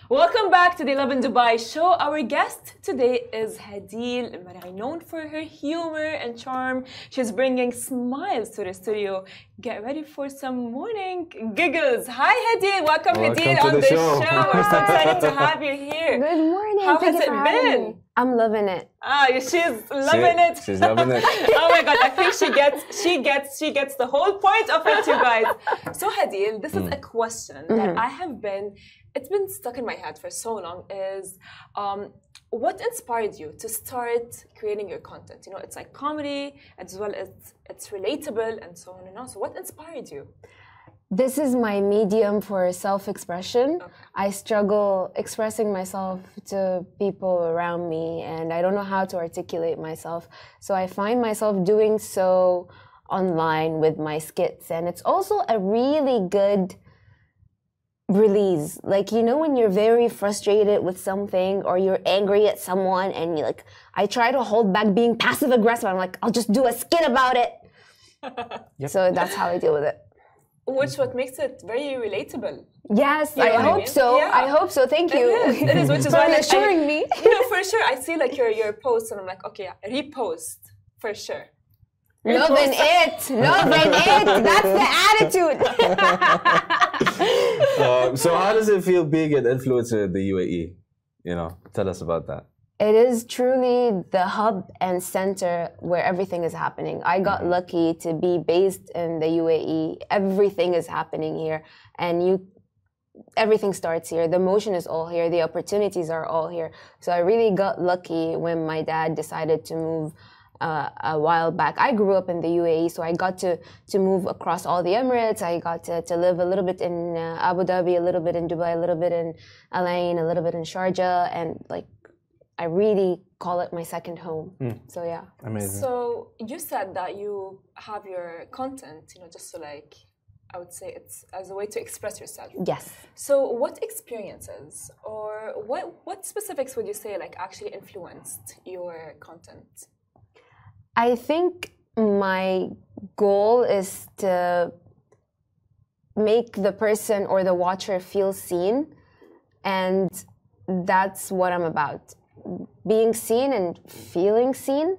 Welcome back to the Lovin Dubai show. Our guest today is Hadeel Marei, known for her humor and charm. She's bringing smiles to the studio. Get ready for some morning giggles. Hi Hadeel, welcome Hadeel on the show. We're so excited to have you here. Good morning. How has it been? I'm loving it. She's loving it. She's loving it. Oh my God, I think she gets the whole point of it, you guys. So Hadeel, this is a question that it's been stuck in my head for so long is, what inspired you to start creating your content? You know, it's like comedy as well as it's relatable and so on and on. So what inspired you? This is my medium for self-expression. Okay. I struggle expressing myself to people around me, and I don't know how to articulate myself. So I find myself doing so online with my skits, and it's also a really good release. Like, you know, when you're very frustrated with something or you're angry at someone and you like, I try to hold back being passive aggressive. I'm like, I'll just do a skit about it. Yep. So that's how I deal with it. Which what makes it very relatable. Yes, I hope so. Yeah. I hope so. Thank you. It is, which is why reassuring me. You know, for sure. I see like your posts and I'm like, okay, repost for sure. Loving it. That's the attitude. So how does it feel being an influencer in the UAE? You know, tell us about that. It is truly the hub and center where everything is happening. I got lucky to be based in the UAE. Everything is happening here, and everything starts here. The motion is all here. The opportunities are all here. So I really got lucky when my dad decided to move a while back. I grew up in the UAE, so I got to move across all the Emirates. I got to live a little bit in Abu Dhabi, a little bit in Dubai, a little bit in Al Ain, a little bit in Sharjah, and like I really call it my second home. So yeah. Amazing. So you said that you have your content, you know, just so like, I would say it's as a way to express yourself. Yes. So what experiences or what specifics would you say like actually influenced your content? I think my goal is to make the person or the watcher feel seen, and that's what I'm about. Being seen and feeling seen.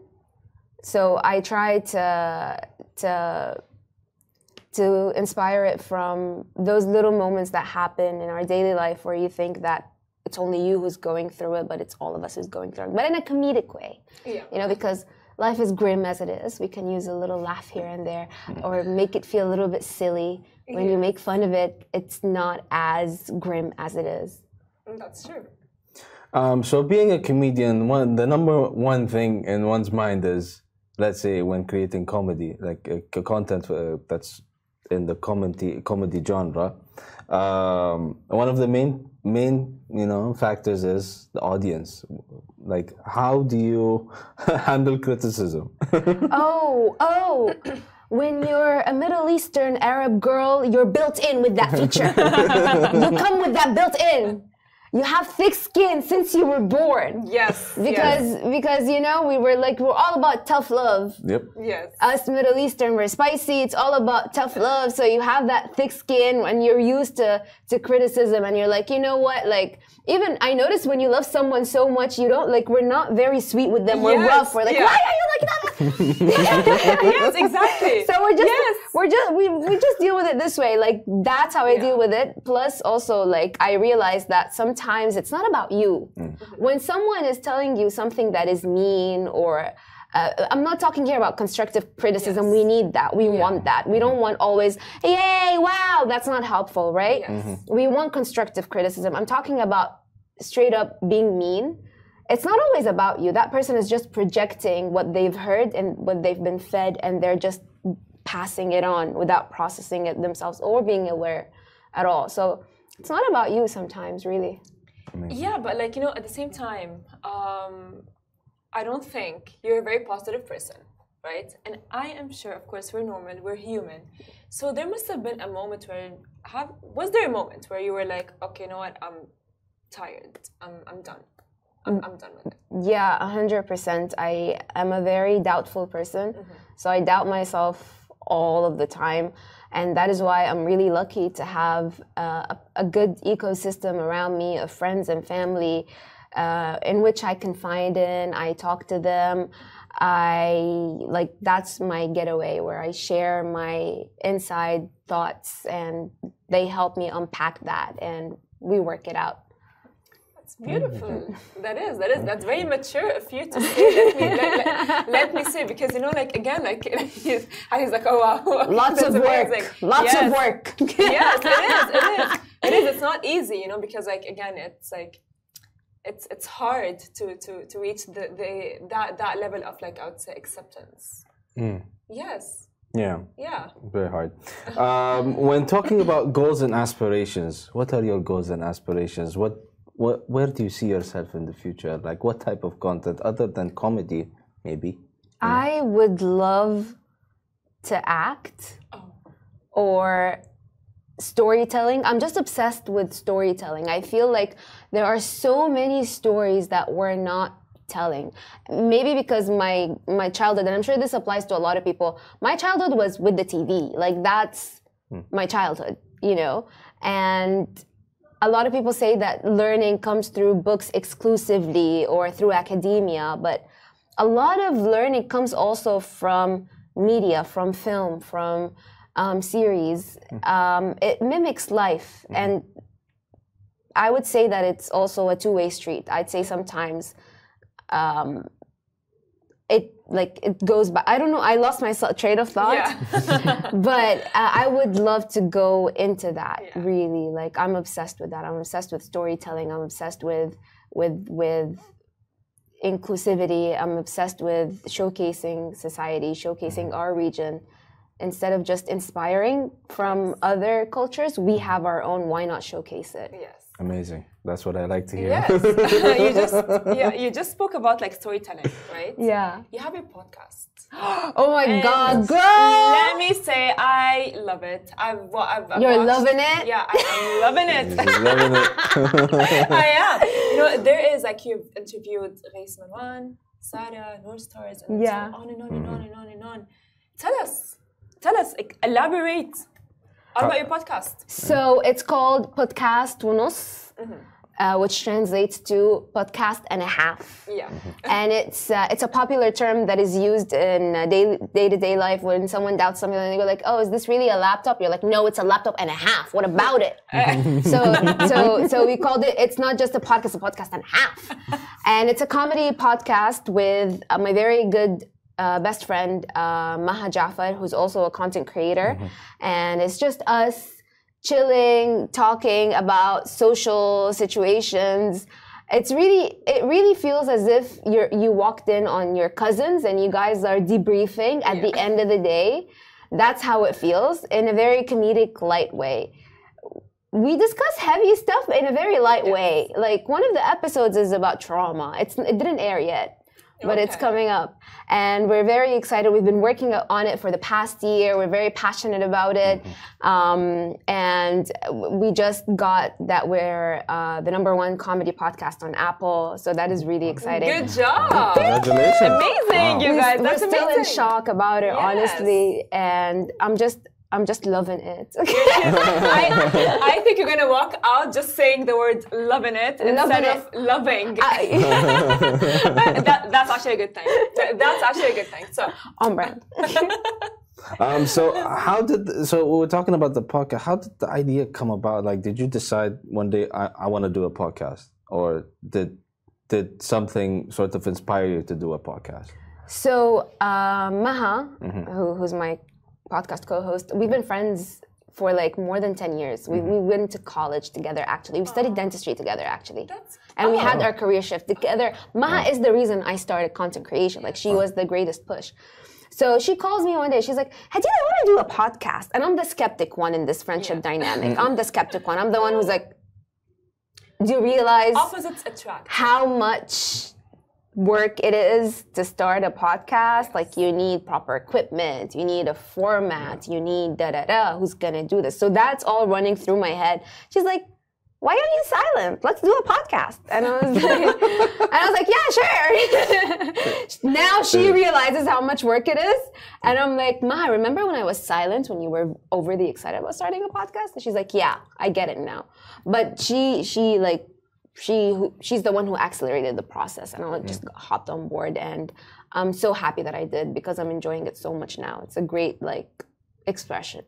So I try to inspire it from those little moments that happen in our daily life where you think that it's only you who's going through it, but it's all of us who's going through it, but in a comedic way. Yeah. You know, because life is grim as it is. We can use a little laugh here and there or make it feel a little bit silly. When you make fun of it, it's not as grim as it is. That's true. So being a comedian, the number one thing in one's mind is, let's say when creating comedy, like content that's in the comedy genre, one of the main factors is the audience. Like, how do you handle criticism? When you're a Middle Eastern Arab girl, you're built in with that feature. You come with that built in. You have thick skin since you were born. Yes. Because you know, we're all about tough love. Yep. Yes. Us Middle Eastern, we're spicy. It's all about tough love. So you have that thick skin when you're used to criticism, and you're like, you know what? Like, even I noticed when you love someone so much, you don't like. We're not very sweet with them. We're rough. We're like, why are you like that? Yes, exactly. So we just deal with it this way. Like, that's how I deal with it. Plus, also, like, I realized that sometimes it's not about you. When someone is telling you something that is mean or I'm not talking here about constructive criticism. We need that. We want that. We don't want always, yay, wow. That's not helpful, right? Yes. We want constructive criticism. I'm talking about straight up being mean. It's not always about you. That person is just projecting what they've heard and what they've been fed, and they're just passing it on without processing it themselves or being aware at all. So it's not about you sometimes, really. Yeah, but like, you know, at the same time, I don't think you're a very positive person, right? And I am sure, of course, we're normal, we're human. So there must have been a moment where, was there a moment where you were like, okay, you know what, I'm tired, I'm done. I'm done with it. Yeah, 100%. I am a very doubtful person. So I doubt myself all of the time. And that is why I'm really lucky to have a good ecosystem around me of friends and family in which I confide in. I talk to them. That's my getaway, where I share my inside thoughts and they help me unpack that and we work it out. That's beautiful. That's very mature of you to say. Let me say, because he's like, oh wow, lots of work, lots of work. Yes, it is. It's not easy, because it's hard to reach that level of I would say acceptance. Yes. Yeah. Very hard. When talking about goals and aspirations, what are your goals and aspirations? Where do you see yourself in the future? What type of content other than comedy, maybe? I would love to act or storytelling. I'm just obsessed with storytelling. I feel like there are so many stories that we're not telling. Maybe because my childhood, and I'm sure this applies to a lot of people, my childhood was with the TV. That's my childhood, And a lot of people say that learning comes through books exclusively or through academia, but a lot of learning comes also from media, from film, from series. It mimics life, and I would say that it's also a two-way street. I'd say sometimes it goes back. I don't know. I lost my train of thought, but I would love to go into that. Really, I'm obsessed with that. I'm obsessed with storytelling. I'm obsessed with inclusivity. I'm obsessed with showcasing society, showcasing our region. Instead of just inspiring from other cultures, we have our own. Why not showcase it? Yes. Amazing. That's what I like to hear. Yes. you just spoke about storytelling, right? Yeah. You have your podcast. Oh my God, girl! Let me say, I love it. You're loving it? Yeah, I'm loving it. She's loving it. I am. There is you've interviewed Reis Marwan, Sarah, North Stars, and so on and on and on and on and on. Tell us, elaborate about your podcast. So it's called Podcast ونص, which translates to podcast and a half. Yeah. And it's a popular term that is used in day-to-day life when someone doubts something and they go oh, is this really a laptop? You're like, no, it's a laptop and a half. What about it? So we called it, it's not just a podcast and a half. And it's a comedy podcast with my very good best friend, Maha Jafar, who's also a content creator. And it's just us chilling, talking about social situations. It really feels as if you walked in on your cousins and you guys are debriefing at the end of the day. That's how it feels, in a very comedic, light way. We discuss heavy stuff in a very light way. One of the episodes is about trauma. It didn't air yet, but it's coming up. And we're very excited. We've been working on it for the past year. We're very passionate about it. And we just got that we're the #1 comedy podcast on Apple. So that is really exciting. Good job. Congratulations. Amazing, you guys. That's we're still amazing. in shock about it, honestly. And I'm just loving it. I think you're gonna walk out just saying the word "loving it" instead of loving. That's actually a good thing. That's actually a good thing. So on brand. So we were talking about the podcast. How did the idea come about? Did you decide one day I want to do a podcast, or did something sort of inspire you to do a podcast? So Maha, who's my podcast co-host, we've been friends for more than 10 years. We went to college together, actually. We studied dentistry together, actually. And we had our career shift together. Maha is the reason I started content creation. She was the greatest push. So she calls me one day. She's like, Hadeel, I want to do a podcast. And I'm the skeptic one in this friendship dynamic. I'm the skeptic one. I'm the one who's like, do you realize opposites attract how much work it is to start a podcast? You need proper equipment, you need a format, you need who's gonna do this? So that's all running through my head. She's like, why are you silent? Let's do a podcast. And I was like, yeah, sure. Now she realizes how much work it is. And I'm like, Ma, remember when I was silent when you were overly excited about starting a podcast? And she's like, yeah, I get it now. But she's the one who accelerated the process, and I just hopped on board, and I'm so happy that I did because I'm enjoying it so much now. It's a great expression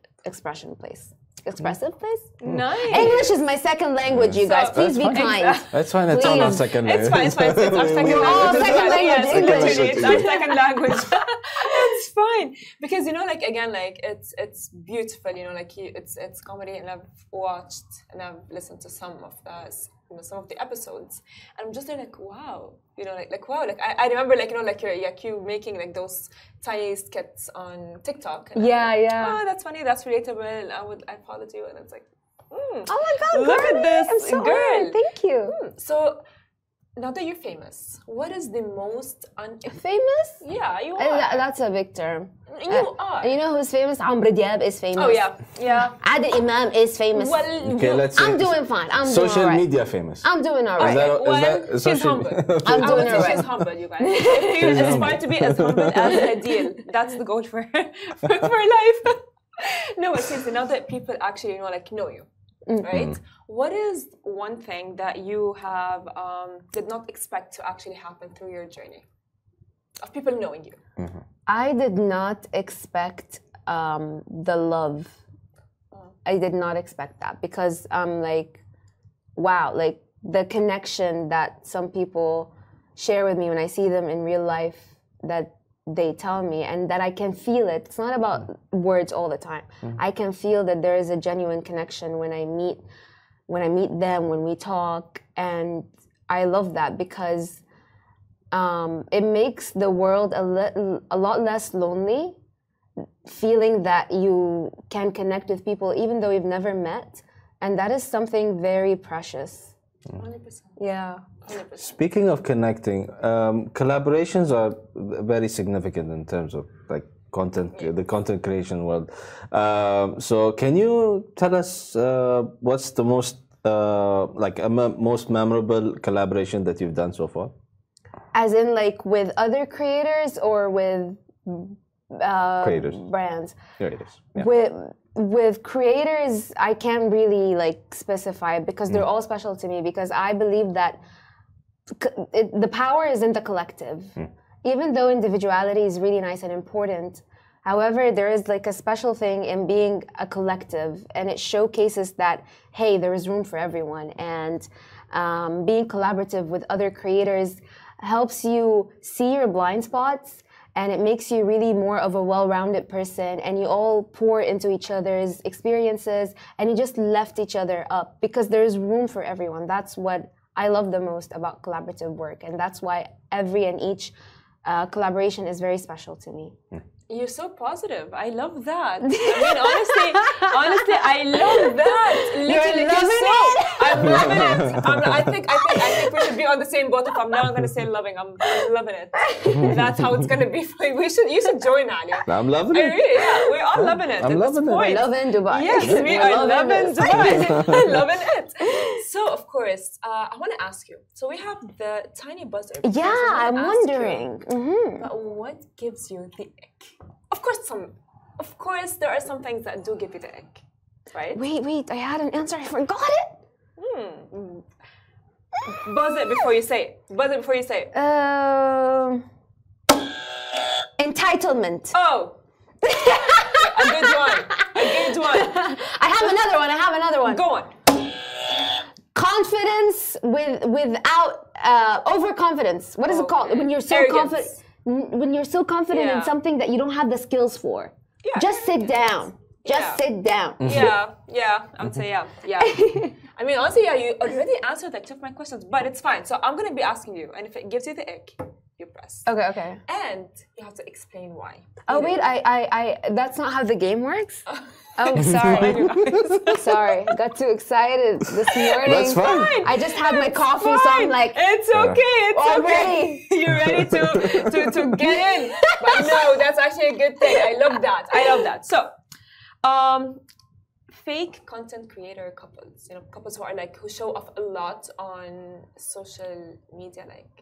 place. Expressive place? Nice. English is my second language, you guys. Please be kind. That's fine. It's all our second language. It's fine. It's our second language. Second language. English. It's our second language. It's fine because again, it's beautiful. It's comedy, and I've watched and I've listened to some of the episodes, and I'm just like, wow. Wow. I remember you making those tiny skits on TikTok. And Yeah. Oh, that's funny. That's relatable. I followed you, and it's like, oh my God, look at this, I'm so girl. honored. Thank you. So now that you're famous, what is the most Famous? Yeah, you are. That's a big term. You are. You know who's famous? Amr Diab is famous. Oh yeah. Adil Imam is famous. Well, Okay, let's say I'm doing fine. I'm doing social all right. media famous. I'm doing all right. She's humble. I'm I doing would all say she's right. humble, you guys. If you aspire to be as humble as Hadeel, that's the goal for life. No, but seriously, now that people actually know you, right? What is one thing that you have did not expect to actually happen through your journey of people knowing you? I did not expect the love. I did not expect that because I'm like, wow, the connection that some people share with me when I see them in real life, that they tell me, and that I can feel it. It's not about words all the time. I can feel that there is a genuine connection when I meet them, when we talk, and I love that because it makes the world a lot less lonely, feeling that you can connect with people even though you've never met, and that is something very precious. 100%. Yeah. 100%. Speaking of connecting, collaborations are very significant in terms of the content creation world. So can you tell us what's the most most memorable collaboration that you've done so far? As in with other creators or with Creators. brands? Creators. Yeah. With creators, I can't really specify because they're all special to me, because I believe that the power is in the collective. Even though individuality is really nice and important, however, there is a special thing in being a collective, and it showcases that, hey, there is room for everyone. And being collaborative with other creators helps you see your blind spots, and it makes you really more of a well-rounded person, and you all pour into each other's experiences, and you just lift each other up because there's room for everyone. That's what I love the most about collaborative work, and that's why every and each collaboration is very special to me. You're so positive. I love that. I mean, honestly, I love that. Literally, I'm loving it. I think we should be on the same boat. If I'm not going to say loving, I'm loving it. That's how it's going to be for you. You should join, Ali. I'm loving it. Yeah, we're all loving it. I'm loving it. Lovin Dubai. Yes, we are loving Dubai. Loving it. So, of course, I want to ask you. So we have the tiny buzzer. Yeah, I'm wondering. But what gives you the ick? Of course, there are some things that do give you the ick, right? Wait, I had an answer. I forgot it. Buzz it before you say it. Entitlement. Oh. A good one. I have another one. Go on. Confidence without overconfidence. What is it called? When you're so confident. When you're so confident in something that you don't have the skills for. Yeah, just sit down. Just sit down. Yeah. I would say yeah. I mean, honestly, you already answered two of my questions, but it's fine. So I'm gonna be asking you, and if it gives you the ick, you press. Okay. And you have to explain why. Oh wait, I that's not how the game works. Oh, sorry. Sorry, got too excited this morning. That's fine. I just had my coffee, so I'm like, it's okay. It's okay. You're ready to get in. But no, that's actually a good thing. I love that. So, fake content creator couples, you know, couples who are like, who show off a lot on social media, like,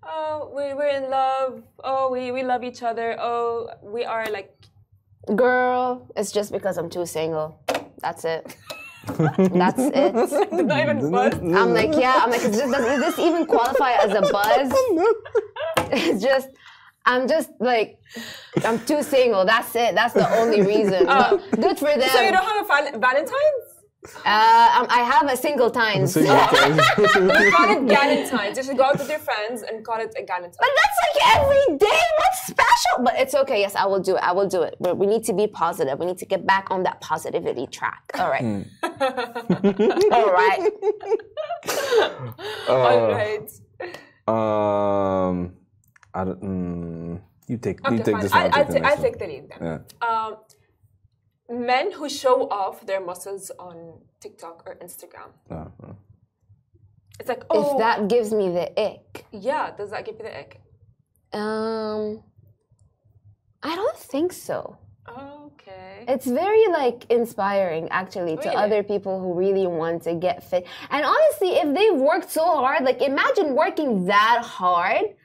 oh, we're in love, oh, we love each other, oh, we are like... Girl, it's just because I'm too single. That's it. That's it. Did not even buzz. I'm like, yeah, I'm like, does this even qualify as a buzz? It's just, I'm just like, I'm too single. That's it. That's the only reason. But good for them. So you don't have a Valentine's? I have a single times. We call it Galentine's. You should go out with your friends and call it a Galentine's. But that's like every day. What's special? But it's okay. Yes, I will do it. I will do it. But we need to be positive. We need to get back on that positivity track. All right. All right. All right. I don't, you take Okay, this fine. one. I'll take the lead then. Yeah. Men who show off their muscles on TikTok or Instagram. It's like, oh... If that gives me the ick. Yeah, does that give you the ick? I don't think so. Okay. It's very like inspiring actually to Really? other people who really want to get fit. And honestly, if they've worked so hard, like imagine working that hard.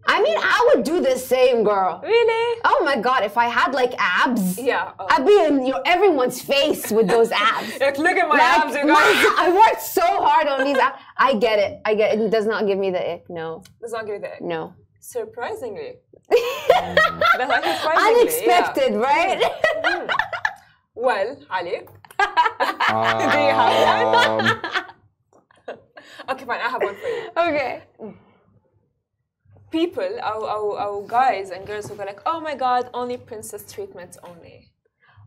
I mean, I would do the same, girl. Really? Oh my god, if I had like abs, Yeah. I'd be in everyone's face with those abs. Like, look at my abs, you guys. I worked so hard on these abs. I get it. It does not give me the ick. No. Does not give you the ick? No. Surprisingly. That's actually surprisingly. Unexpected, right? Well, Ali. Do you have one? Okay, fine. I have one for you. Okay. People, our guys and girls who go like, oh my god, only princess treatments only.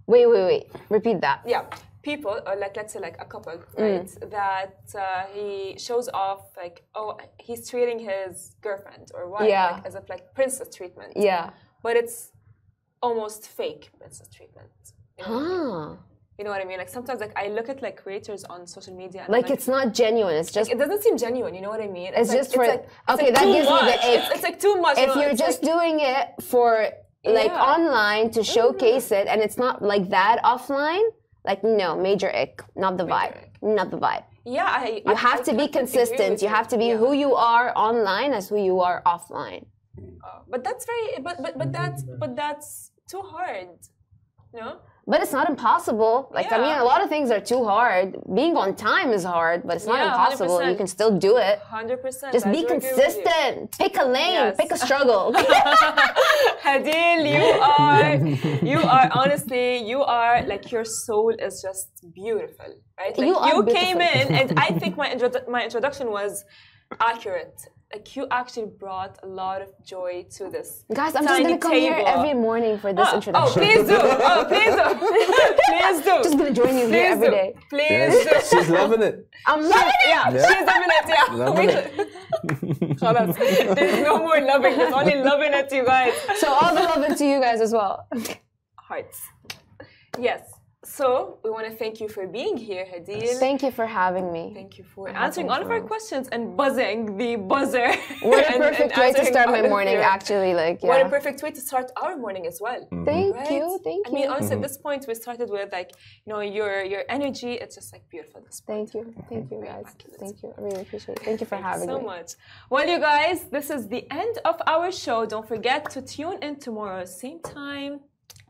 Wait. Repeat that. Yeah. People, or like, let's say like a couple, right? That he shows off like, oh, he's treating his girlfriend or wife like, as if like princess treatment. Yeah. But it's almost fake princess treatment. You know what I mean? You know what I mean? Like sometimes like I look at like creators on social media and Like it's not genuine. It's just like, it doesn't seem genuine, you know what I mean? It's like, just for okay, like that too gives me the much. ick. It's like too much. If you're just doing it for like online to showcase it and it's not like that offline, like no, major ick. Not the vibe. Not the vibe. Yeah, you have to be consistent. You have to be who you are online as who you are offline. But that's very but that's too hard. You know? But it's not impossible. Like I mean, a lot of things are too hard. Being on time is hard, but it's not impossible. 100%. You can still do it. 100%. Just be consistent. Pick a lane. Pick a struggle. Hadeel, you are honestly, you are like your soul is just beautiful, right? Like, you came in, and I think my introduction was accurate. Like you actually brought a lot of joy to this. Guys, I'm just gonna come here every morning for this introduction. Oh, please do! Oh, please do! Please do! Just gonna join you here every day. Please do! She's loving it. I'm loving it! Yeah, she's loving it, yeah. Loving it. Khalas. There's no more loving, there's only loving it, you guys. So all the loving to you guys as well. Hearts. Yes. So we want to thank you for being here, Hadeel. Thank you for having me. Thank you for answering all of our questions and buzzing the buzzer. What a perfect way to start my morning, actually. Like, yeah. What a perfect way to start our morning as well. Thank you. I mean, honestly, at this point, we started with like, you know, your energy. It's just like beautiful. At this point. Thank you, guys. Thank you. I really appreciate it. Thank you for having me. So much. Well, you guys, this is the end of our show. Don't forget to tune in tomorrow, same time.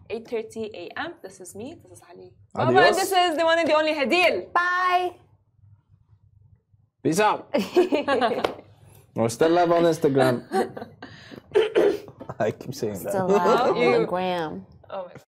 8:30 a.m. This is me. This is Ali. Bye-bye. This is the one and the only Hadeel. Bye. Peace out. We're still live on Instagram. I keep saying that. Still live on the gram. Oh my God.